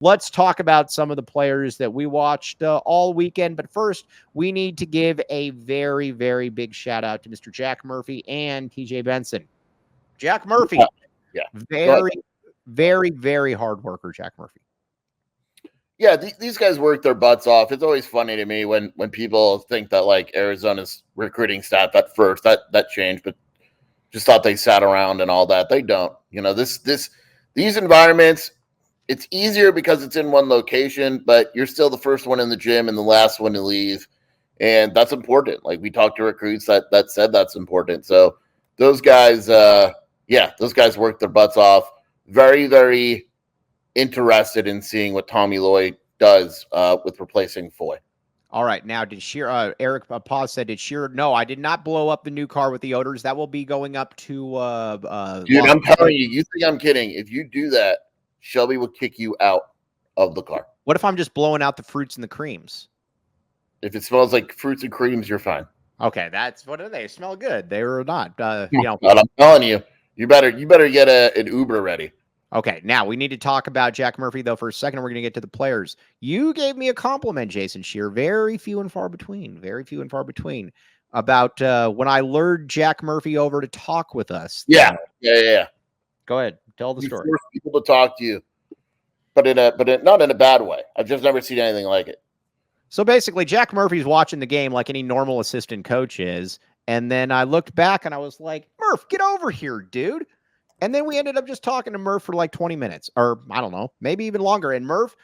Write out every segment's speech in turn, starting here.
let's talk about some of the players that we watched all weekend. But first, we need to give a very, very big shout out to Mr. Jack Murphy and TJ Benson. Jack Murphy, very, very, very hard worker, Jack Murphy. Yeah, these guys work their butts off. It's always funny to me when people think that like Arizona's recruiting staff at first that changed, but just thought they sat around and all that. They don't. You know, these environments, it's easier because it's in one location, but you're still the first one in the gym and the last one to leave, and that's important. Like we talked to recruits that said that's important. So those guys, those guys work their butts off. Very, very interested in seeing what Tommy Lloyd does with replacing Foy. All right. Now, did Sheer, Eric Paz said, did Sheer, no, I did not blow up the new car with the odors. That will be going up to, dude, I'm telling you, you think I'm kidding. If you do that, Shelby will kick you out of the car. What if I'm just blowing out the fruits and the creams? If it smells like fruits and creams, you're fine. Okay. That's, what are they? Smell good. They were not, God, I'm telling you, you better get an Uber ready. Okay, now we need to talk about Jack Murphy, though, for a second. We're going to get to the players. You gave me a compliment, Jason Shear, very few and far between, about when I lured Jack Murphy over to talk with us. Yeah. Go ahead, tell the story. Force people to talk to you, but not in a bad way. I've just never seen anything like it. So basically, Jack Murphy's watching the game like any normal assistant coach is, and then I looked back and I was like, Murph, get over here, dude. And then we ended up just talking to Murph for like 20 minutes, or I don't know, maybe even longer. And Murph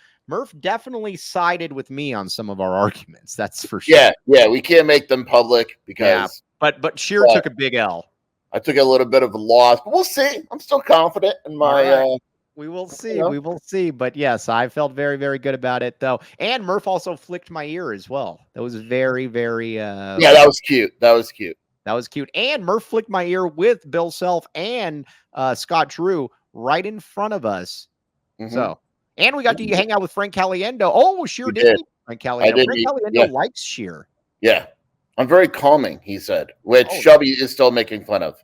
definitely sided with me on some of our arguments. That's for sure. Yeah. We can't make them public because. Yeah, but Sheer took a big L. I took a little bit of a loss, but we'll see. I'm still confident in my. Right. We will see. You know? We will see. But yes, I felt very, very good about it, though. And Murph also flicked my ear as well. That was very, very. Yeah, that was cute. That was cute. And Murph flicked my ear with Bill Self and Scott Drew right in front of us. Mm-hmm. So, and we got to hang out with Frank Caliendo. Oh, Sheer did. Frank Caliendo. Frank Caliendo likes Sheer. Yeah. I'm very calming, he said, which Shelby is still making fun of.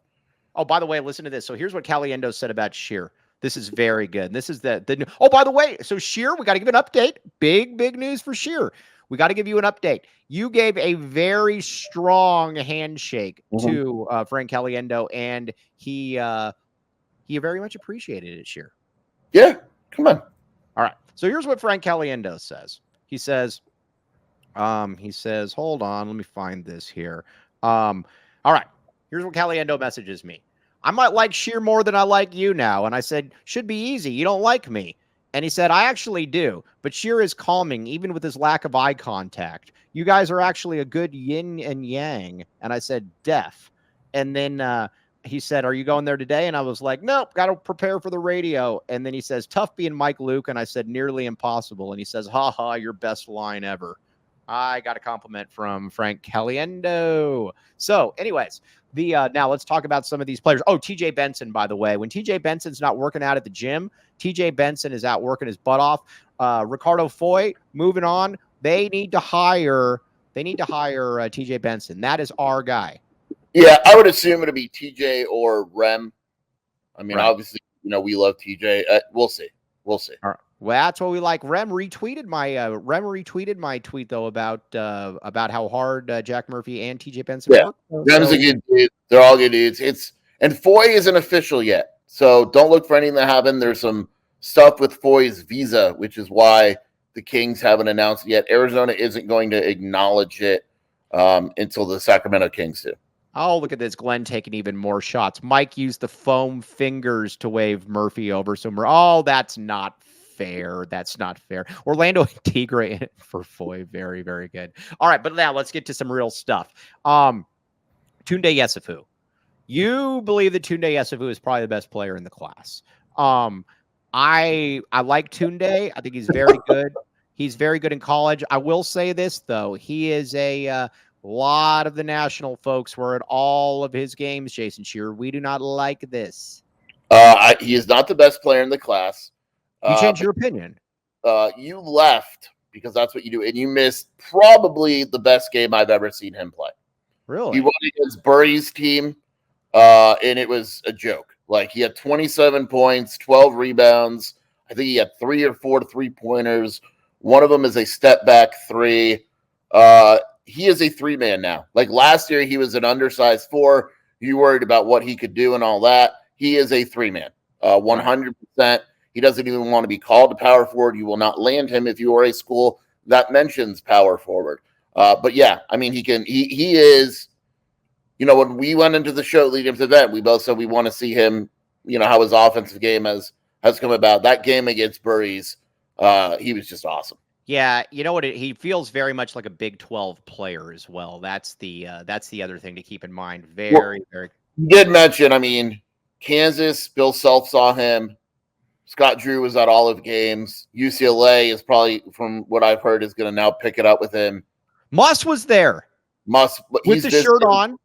Oh, by the way, listen to this. So here's what Caliendo said about Sheer. This is very good. This is the oh, by the way, so Sheer, we got to give an update. Big news for Sheer. We got to give you an update. You gave a very strong handshake to Frank Caliendo, and he very much appreciated it, Sheer. Yeah, come on. All right. So here's what Frank Caliendo says. He says, hold on, let me find this here. All right. Here's what Caliendo messages me. I might like Sheer more than I like you now. And I said, should be easy. You don't like me. And he said, I actually do, but Sheer is calming, even with his lack of eye contact. You guys are actually a good yin and yang. And I said, def. And then he said, are you going there today? And I was like, nope, got to prepare for the radio. And then he says, tough being Mike Luke. And I said, nearly impossible. And he says, ha, your best line ever. I got a compliment from Frank Caliendo. So anyways, now let's talk about some of these players. Oh, TJ Benson, by the way, when TJ Benson's not working out at the gym, TJ Benson is out working his butt off. Ricardo Foy, moving on. They need to hire TJ Benson. That is our guy. Yeah, I would assume it'll be TJ or Rem. I mean, obviously, we love TJ. We'll see. All right. Well, that's what we like. Rem retweeted my tweet though about how hard Jack Murphy and TJ Benson work. Rem's a good dude. They're all good dudes. And Foy isn't official yet, so don't look for anything to happen. There's some stuff with Foy's visa, which is why the Kings haven't announced it yet. Arizona isn't going to acknowledge it until the Sacramento Kings do. Oh, look at this. Glenn taking even more shots. Mike used the foam fingers to wave Murphy over. So, that's not fair. That's not fair. Orlando Tigre for Foy. Very, very good. All right, but now let's get to some real stuff. Tunday Yesufu. You believe that Tunday Yesufu is probably the best player in the class. I like Tunde. I think he's very good. He's very good in college. I will say this, though. He is a lot of the national folks were at all of his games, Jason Shearer. We do not like this. He is not the best player in the class. You changed your opinion. You left because that's what you do, and you missed probably the best game I've ever seen him play. Really? He won against Burries' team, and it was a joke. Like, he had 27 points, 12 rebounds. I think he had 3 or 4 3-pointers. One of them is a step back 3. He is a 3-man now. Like last year, he was an undersized 4. You worried about what he could do and all that. He is a 3-man, 100%. He doesn't even want to be called a power forward. You will not land him if you are a school that mentions power forward. But yeah, I mean, he is, when we went into the show leading up to that, we both said we want to see him, how his offensive game has come about. That game against Burries, he was just awesome. Yeah, you know what? He feels very much like a Big 12 player as well. That's the other thing to keep in mind. Very. You did mention, I mean, Kansas, Bill Self saw him. Scott Drew was at all of games. UCLA is probably, from what I've heard, is going to now pick it up with him. Muss was there. Muss with the shirt on.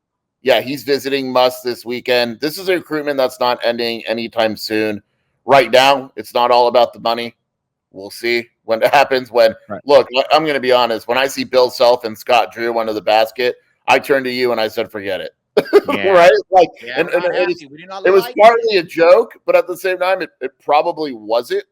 Yeah, he's visiting Muss this weekend. This is a recruitment that's not ending anytime soon. Right now, it's not all about the money. We'll see when it happens. Look, I'm going to be honest. When I see Bill Self and Scott Drew under the basket, I turn to you and I said, forget it. Yeah. Right? Like, yeah, and it was partly a joke, but at the same time, it probably wasn't,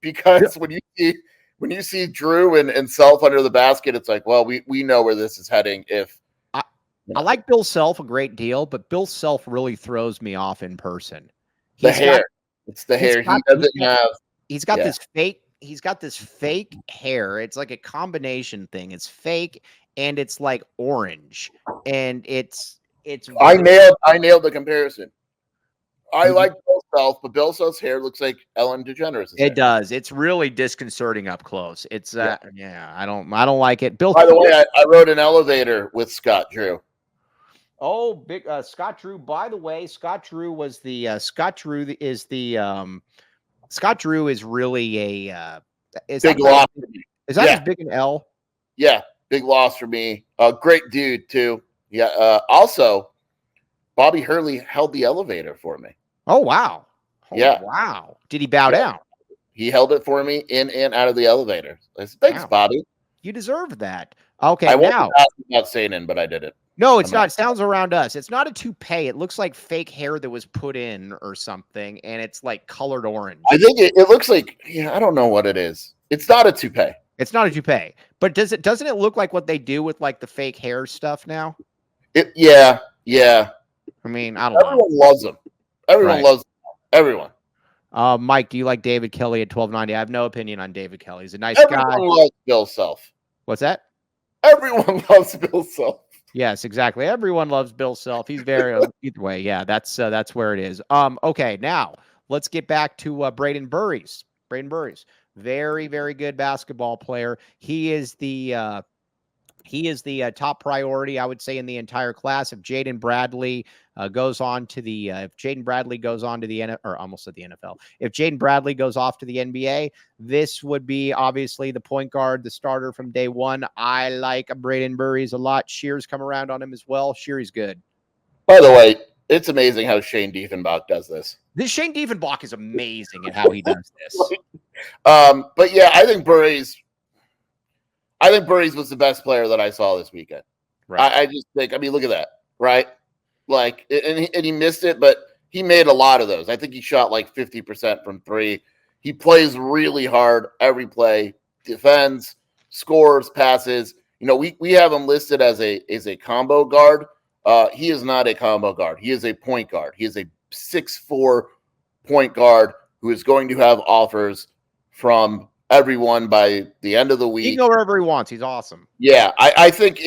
because when you see Drew and Self under the basket, it's like, well, we know where this is heading. I like Bill Self a great deal, but Bill Self really throws me off in person. It's the hair. He doesn't have. He's got this fake. He's got this fake hair. It's like a combination thing. It's fake and it's like orange, and it's. I nailed the comparison. I like Bill Self, but Bill Self's hair looks like Ellen DeGeneres. It does. It's really disconcerting up close. It's I don't like it. Bill. By the way, I rode an elevator with Scott Drew. Oh, big Scott Drew. By the way, Scott Drew is really a big loss for me. Is that as big an L? Yeah, big loss for me. Great dude too. Yeah. Also, Bobby Hurley held the elevator for me. Oh wow! Yeah. Wow. Did he bow down? He held it for me in and out of the elevator. I said, thanks, Bobby. You deserve that. Okay. I wasn't asking about Satan, but I did it. No, it's not. It sounds around us. It's not a toupee. It looks like fake hair that was put in or something, and it's like colored orange. I think it looks like, I don't know what it is. It's not a toupee. It's not a toupee. But doesn't it look like what they do with like the fake hair stuff now? Yeah. I mean, I don't know. Everyone loves them. Everyone loves them. Everyone. Mike, do you like David Kelly at 1290? I have no opinion on David Kelly. He's a nice guy. Everyone loves Bill Self. What's that? Everyone loves Bill Self. Yes, exactly. Everyone loves Bill Self. He's very either way. Yeah, that's where it is. Okay, now let's get back to Brayden Burries. Brayden Burries, very, very good basketball player. He is the top priority, I would say, in the entire class. If Jaden Bradley goes on to the NFL, or almost at the NFL, if Jaden Bradley goes off to the NBA, this would be obviously the point guard, the starter from day one. I like Brayden Burries a lot. Shear's come around on him as well. Sheary's good. By the way, it's amazing how Shane Diefenbach does this. This Shane Diefenbach is amazing at how he does this. But yeah, I think Burries was the best player that I saw this weekend. Right. I just think, look at that, right? Like, and he missed it, but he made a lot of those. I think he shot like 50% from 3. He plays really hard every play, defends, scores, passes. We have him listed as a combo guard. He is not a combo guard. He is a point guard. He is a 6'4" point guard who is going to have offers from everyone by the end of the week. He can go wherever he wants. He's awesome. Yeah, I think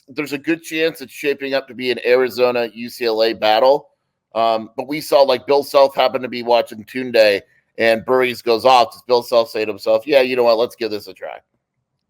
there's a good chance it's shaping up to be an Arizona UCLA battle. But we saw, like, Bill Self happened to be watching Tunday, and Burries goes off. Does Bill Self say to himself, yeah, you know what, let's give this a try?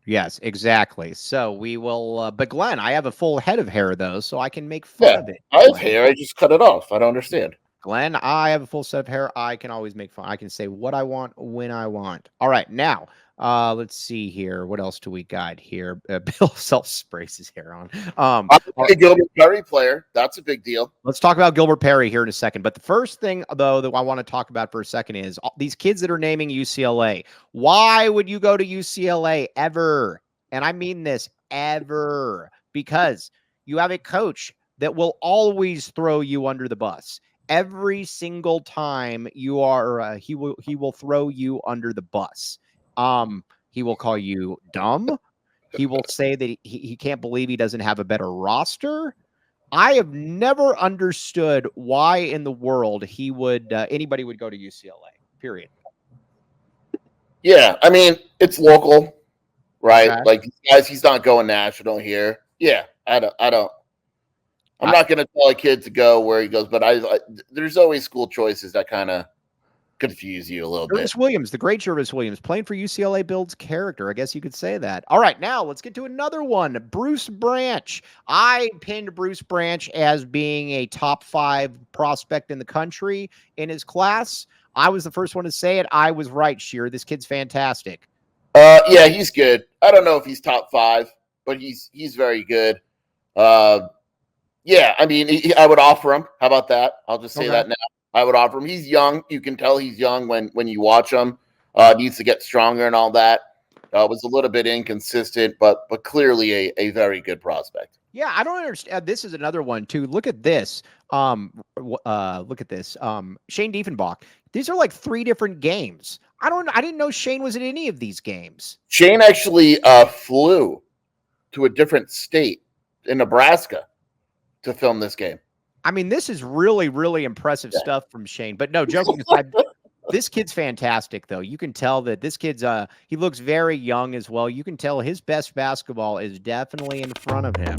Yes, exactly. So we will, but Glenn, I have a full head of hair though, so I can make fun of it. I have hair. I just cut it off. I don't understand. Glenn, I have a full set of hair. I can always make fun. I can say what I want when I want. All right, now let's see here. What else do we got here? Bill Self sprays his hair on. I'm a Gilbert Perry player. That's a big deal. Let's talk about Gilbert Perry here in a second. But the first thing, though, that I want to talk about for a second is these kids that are naming UCLA. Why would you go to UCLA ever? And I mean this, ever. Because you have a coach that will always throw you under the bus. every single time you are he will throw you under the bus. He will call you dumb. He will say that he can't believe he doesn't have a better roster. I have never understood why in the world he would anybody would go to UCLA. Period. Yeah, I mean, it's local, right? Okay. Like these guys, he's not going national here. Yeah, I'm not going to tell a kid to go where he goes, but there's always school choices that kind of confuse you a little bit. Jervis Williams, the great Jervis Williams, playing for UCLA builds character. I guess you could say that. All right, now let's get to another one. Bruce Branch. I pinned Bruce Branch as being a top 5 prospect in the country in his class. I was the first one to say it. I was right, Sheer. This kid's fantastic. Yeah, he's good. I don't know if he's top 5, but he's very good. Yeah, I mean, I would offer him. How about that? I'll just say that now. I would offer him. He's young. You can tell he's young when you watch him. Needs to get stronger and all that. Was a little bit inconsistent, but clearly a very good prospect. Yeah, I don't understand. This is another one too. Look at this. Look at this. Shane Diefenbach. These are like 3 different games. I didn't know Shane was in any of these games. Shane actually flew to a different state in Nebraska to film this game. I mean, this is really, really impressive stuff from Shane. But no, joking aside, this kid's fantastic, though. You can tell that this kid's he looks very young as well. You can tell his best basketball is definitely in front of him.